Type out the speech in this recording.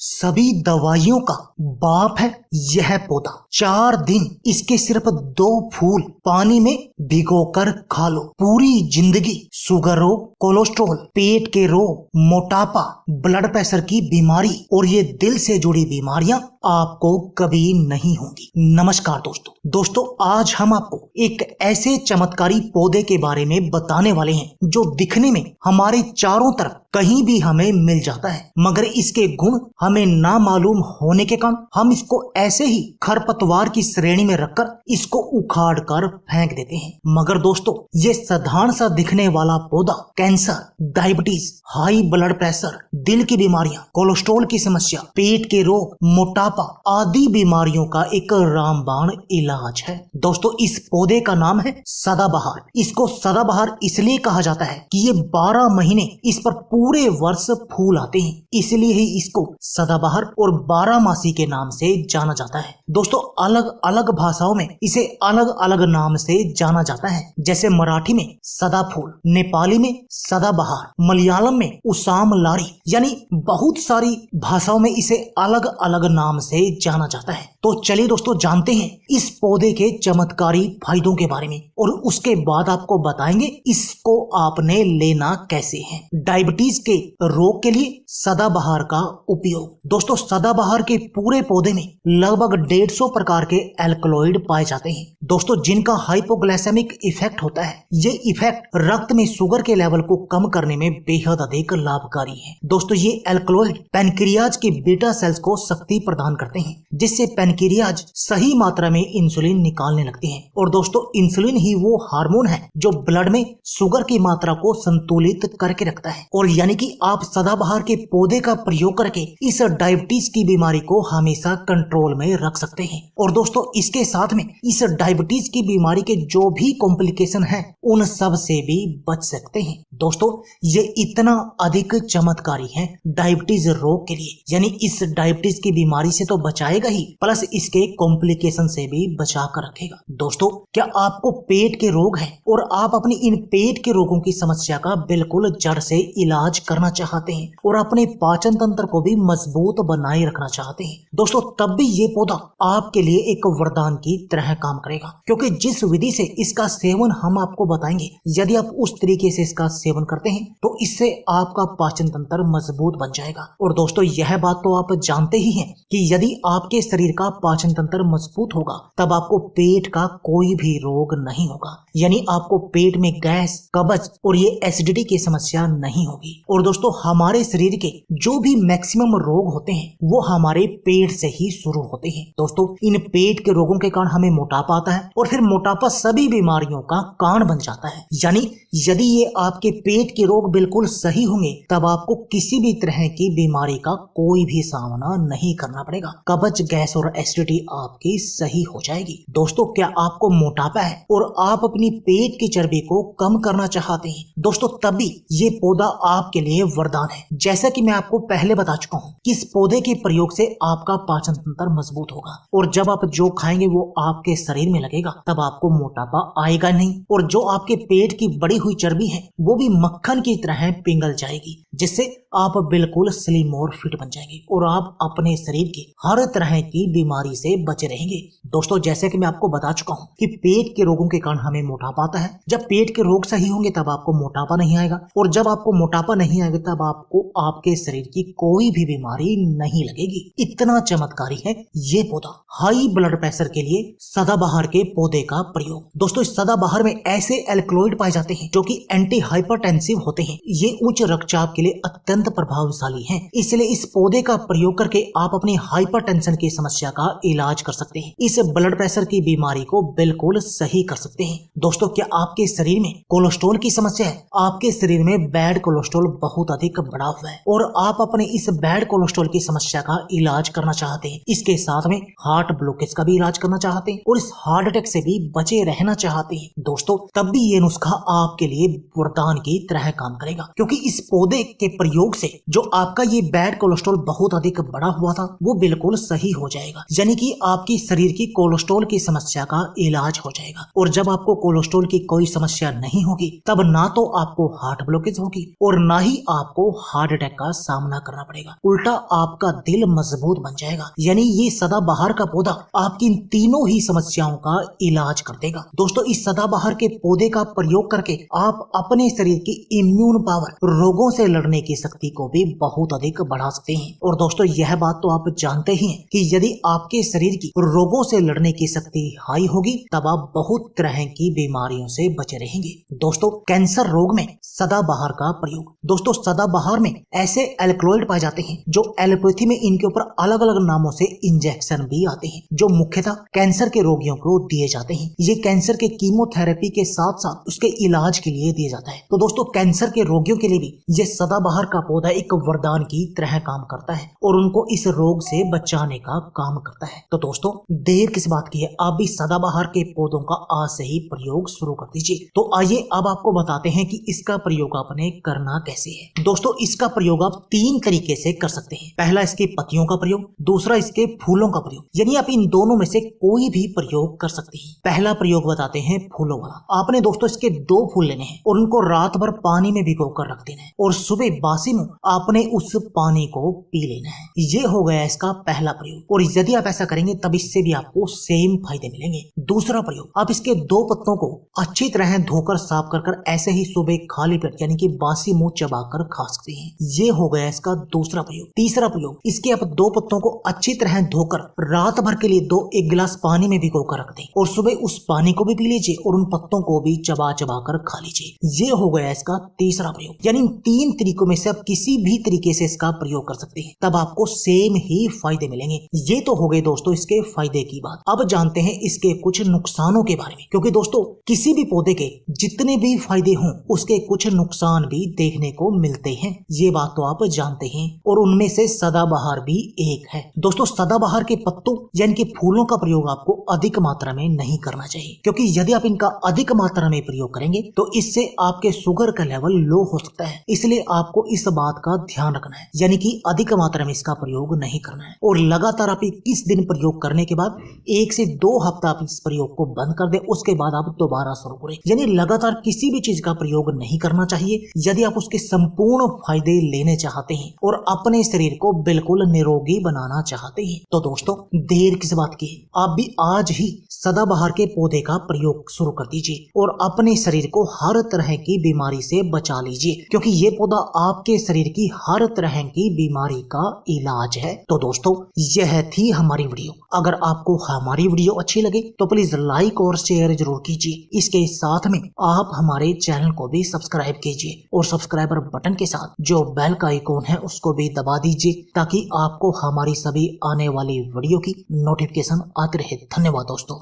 सभी दवाइयों का बाप है यह पौधा। 4 दिन इसके सिर्फ 2 फूल पानी में भिगोकर खा लो, पूरी जिंदगी शुगर रोग, कोलेस्ट्रॉल, पेट के रोग, मोटापा, ब्लड प्रेशर की बीमारी और ये दिल से जुड़ी बीमारियां आपको कभी नहीं होंगी। नमस्कार दोस्तों, आज हम आपको एक ऐसे चमत्कारी पौधे के बारे में बताने वाले हैं जो दिखने में हमारे चारों तरफ कहीं भी हमें मिल जाता है, मगर इसके गुण हमें ना मालूम होने के कारण हम इसको ऐसे ही खरपतवार की श्रेणी में रखकर इसको उखाड़ कर फेंक देते हैं। मगर दोस्तों, ये साधारण सा दिखने वाला पौधा cancer, diabetes, high blood pressure, दिल की बीमारियां, कोलेस्ट्रॉल की समस्या, पेट के रोग, मोटापा आदि बीमारियों का एक रामबाण इलाज है। दोस्तों, इस पौधे का नाम है सदाबहार। इसको सदाबहार इसलिए कहा जाता है कि ये 12 महीने इस पर पूरे वर्ष फूल आते हैं, इसलिए ही इसको सदाबहार और 12मासी के नाम से जाना जाता है। दोस्तों, अलग अलग भाषाओं में इसे अलग अलग नाम से जाना जाता है, जैसे मराठी में सदाफूल, नेपाली में सदाबहार, मलयालम में उसाम लारी, यानी बहुत सारी भाषाओं में इसे अलग अलग नाम से जाना जाता है। तो चलिए दोस्तों, जानते हैं इस पौधे के चमत्कारी फायदों के बारे में और उसके बाद आपको बताएंगे इसको आपने लेना कैसे है। डायबिटीज के रोग के लिए सदाबहार का उपयोग। दोस्तों, सदाबहार के पूरे पौधे में लगभग 150 प्रकार के एल्कलॉइड पाए जाते हैं। दोस्तों, जिनका हाइपोग्लाइसेमिक इफेक्ट होता है, ये इफेक्ट रक्त में शुगर के लेवल को कम करने में बेहद अधिक लाभकारी है। दोस्तों, ये एल्कलॉइड पैनक्रियाज के बीटा सेल्स को शक्ति प्रदान करते हैं, जिससे पैनक्रियाज सही मात्रा में इंसुलिन निकालने लगते हैं। और दोस्तों, इंसुलिन ही वो हार्मोन है जो ब्लड में शुगर की मात्रा को संतुलित करके रखता है। और यानी कि आप सदाबहार के पौधे का प्रयोग करके इस डायबिटीज की बीमारी को हमेशा कंट्रोल में रख सकते हैं। और दोस्तों, इसके साथ में इस डायबिटीज की बीमारी के जो भी कॉम्प्लिकेशन है उन सब से भी बच सकते हैं। दोस्तों, ये इतना अधिक चमत्कारी है डायबिटीज रोग के लिए, यानी इस डायबिटीज की बीमारी से तो बचाएगा ही, प्लस इसके कॉम्प्लिकेशन से भी बचा कर रखेगा। दोस्तों, क्या आपको पेट के रोग है और आप अपनी इन पेट के रोगों की समस्या का बिल्कुल जड़ से इलाज करना चाहते हैं और अपने पाचन तंत्र को भी मजबूत बनाए रखना चाहते हैं, दोस्तों, तब भी ये पौधा आपके लिए एक वरदान की तरह काम करेगा। क्योंकि जिस विधि से इसका सेवन हम आपको बताएंगे, यदि आप उस तरीके से इसका सेवन करते हैं तो इससे आपका पाचन तंत्र मजबूत बन जाएगा। और दोस्तों, यह बात तो आप जानते ही हैं कि यदि आपके शरीर का पाचन तंत्र मजबूत होगा तब आपको पेट का कोई भी रोग नहीं होगा, यानी आपको पेट में गैस, कब्ज और ये एसिडिटी की समस्या नहीं होगी। और दोस्तों, हमारे शरीर के जो भी मैक्सिमम रोग होते हैं वो हमारे पेट से ही शुरू होते हैं। दोस्तों, इन पेट के रोगों के कारण हमें मोटापा आता है और फिर मोटापा सभी बीमारियों का कारण बन जाता है। यानी यदि ये आपके पेट के रोग बिल्कुल सही होंगे तब आपको किसी भी तरह की बीमारी का कोई भी सामना नहीं करना पड़ेगा। कब्ज, गैस और एसिडिटी आपकी सही हो जाएगी। दोस्तों, क्या आपको मोटापा है और आप अपनी पेट की चर्बी को कम करना चाहते हैं, दोस्तों, तभी ये पौधा आपके लिए वरदान है। जैसा कि मैं आपको पहले बता चुका हूँ कि इस पौधे के प्रयोग से आपका पाचन तंत्र मजबूत होगा और जब आप जो खाएंगे वो आपके शरीर में लगेगा तब आपको मोटापा आएगा नहीं, और जो आपके पेट की बढ़ी हुई चर्बी है वो भी मक्खन की तरह पिघल जाएगी, जिससे आप बिल्कुल स्लिम और फिट बन जाएंगे और आप अपने शरीर की हर तरह की बीमारी से बचे रहेंगे। दोस्तों, जैसे कि मैं आपको बता चुका हूँ कि पेट के रोगों के कारण हमें मोटापा आता है। जब पेट के रोग सही होंगे तब आपको मोटापा नहीं आएगा, और जब आपको मोटापा नहीं आएगा तब आपको आपके शरीर की कोई भी बीमारी नहीं लगेगी। इतना चमत्कारी है ये पौधा। हाई ब्लड प्रेशर के लिए सदाबहार के पौधे का प्रयोग। दोस्तों, इस सदाबहार में ऐसे एल्कलॉइड पाए जाते हैं जो कि एंटी हाइपरटेंसिव होते हैं। ये उच्च रक्तचाप के लिए अत्यंत प्रभावशाली हैं। इसलिए इस पौधे का प्रयोग करके आप अपनी हाइपरटेंशन की समस्या का इलाज कर सकते हैं। इस ब्लड प्रेशर की बीमारी को बिल्कुल सही कर सकते हैं। दोस्तों, क्या आपके शरीर में कोलेस्ट्रॉल की समस्या है? आपके शरीर में बैड कोलेस्ट्रॉल बहुत अधिक बढ़ा हुआ है और आप अपने इस बैड कोलेस्ट्रॉल की समस्या का इलाज करना चाहते हैं। इसके साथ में हार्ट ब्लॉकेज का भी इलाज करना चाहते हैं और इस हार्ट अटैक से भी बचे रहना चाहते हैं, दोस्तों, तब भी ये नुस्खा आपके लिए वरदान की तरह काम करेगा। क्योंकि इस पौधे के प्रयोग से जो आपका ये बैड कोलेस्ट्रॉल बहुत अधिक बढ़ा हुआ था वो बिल्कुल सही हो जाएगा, यानी कि आपकी शरीर की कोलेस्ट्रॉल की समस्या का इलाज हो जाएगा। और जब आपको कोलेस्ट्रॉल की कोई समस्या नहीं होगी तब ना तो आपको हार्ट ब्लॉकेज होगी और ना ही आपको हार्ट अटैक का सामना करना पड़ेगा, उल्टा आपका दिल मजबूत बन जाएगा। यानी ये सदाबहार का पौधा आपकी इन तीनों ही समस्याओं का इलाज कर देगा। दोस्तों, इस सदाबहार के पौधे का प्रयोग करके आप अपने शरीर की इम्यून पावर, रोगों से लड़ने की शक्ति को भी बहुत अधिक बढ़ा सकते हैं। और दोस्तों, यह बात तो आप जानते ही हैं कि यदि आपके शरीर की रोगों से लड़ने की शक्ति हाई होगी तब आप बहुत तरह की बीमारियों से बचे रहेंगे। दोस्तों, कैंसर रोग में सदाबहार का प्रयोग। दोस्तों, सदाबहार में ऐसे एल्कलॉइड पाए जाते हैं जो एलोपैथी में इनके ऊपर अलग अलग नामों से इंजेक्शन भी आते हैं, जो मुख्यतः कैंसर के रोगियों को दिए जाते हैं। ये कैंसर के कीमोथेरेपी के साथ साथ उसके इलाज के लिए दिया जाता है। तो दोस्तों, कैंसर के रोगियों के लिए भी ये सदाबहार का पौधा एक वरदान की तरह काम करता है और उनको इस रोग से बचाने का काम करता है। तो दोस्तों, देर किस बात की है, आप भी सदाबहार के पौधों का आज से ही प्रयोग शुरू कर दीजिए। तो आइए अब आपको बताते हैं कि इसका प्रयोग आपने करना कैसे है। दोस्तों, इसका प्रयोग आप 3 तरीके से कर सकते हैं। पहला, इसके पत्तियों का प्रयोग, दूसरा इसके फूलों का प्रयोग, यानी आप इन दोनों में से कोई भी प्रयोग कर सकते हैं। पहला प्रयोग बताते हैं फूलों वाला। आपने दोस्तों इसके 2 फूल लेने हैं और उनको रात भर पानी में भिगो कर रख देना है और सुबह बासी मुंह आपने उस पानी को पी लेना है। ये हो गया इसका पहला प्रयोग। और यदि आप ऐसा करेंगे तब इससे भी आपको सेम फायदे मिलेंगे। दूसरा प्रयोग, आप इसके 2 पत्तों को अच्छी तरह धोकर साफ कर ऐसे ही सुबह खाली पेट यानी कि बासी मुंह चबाकर खा सकते हैं। ये हो गया इसका दूसरा प्रयोग। तीसरा प्रयोग, इसके आप 2 पत्तों को अच्छी तरह धोकर रात भर के लिए 1 गिलास पानी में भिगो कर रख दें और सुबह उस पानी को भी पी लीजिए और उन पत्तों को भी चबा कर खा लीजिए। ये हो गया इसका तीसरा प्रयोग। यानी इन 3 तरीकों में से आप किसी भी तरीके से इसका प्रयोग कर सकते हैं, तब आपको सेम ही फायदे मिलेंगे। ये तो हो गए दोस्तों इसके फायदे की बात। अब जानते हैं इसके कुछ नुकसानों के बारे में, क्योंकि दोस्तों किसी भी पौधे के जितने भी फायदे हों उसके कुछ नुकसान भी देखने को मिलते हैं। ये बात तो आप जानते हैं और उनमें से सदाबहार भी एक है। दोस्तों, सदाबहार के पत्तों यानी कि फूलों का प्रयोग आपको अधिक मात्रा में नहीं करना चाहिए, क्योंकि यदि आप इनका अधिक मात्रा में प्रयोग करेंगे तो इससे आपके शुगर का लेवल लो हो सकता है। इसलिए आपको इस बात का ध्यान रखना है, यानी कि अधिक मात्रा में इसका प्रयोग नहीं करना है। और लगातार आप 21 दिन प्रयोग करने के बाद 1 से 2 हफ्ता आप इस प्रयोग को बंद कर दे, उसके बाद आप दोबारा शुरू करें। यानी लगातार किसी भी चीज का प्रयोग नहीं करना चाहिए यदि आप उसके संपूर्ण फायदे लेने चाहते हैं और अपने शरीर को बिल्कुल निरोगी बनाना चाहते हैं। तो दोस्तों, देर किस बात की है, आप भी आज ही सदाबहार के पौधे का प्रयोग शुरू कर दीजिए और अपने शरीर को हर तरह की बीमारी से बचा लीजिए, क्योंकि ये पौधा आपके शरीर की हर तरह की बीमारी का इलाज है। तो दोस्तों, यह थी हमारी वीडियो। अगर आपको हमारी वीडियो अच्छी लगे तो प्लीज लाइक और शेयर जरूर कीजिए। इसके साथ में आप हमारे चैनल को भी सब्सक्राइब कीजिए और सब्सक्राइबर बटन के साथ जो बेल का आइकॉन है उसको भी दबा दीजिए, ताकि आपको हमारी सभी आने वाली वीडियो की नोटिफिकेशन आती रहे। धन्यवाद दोस्तों।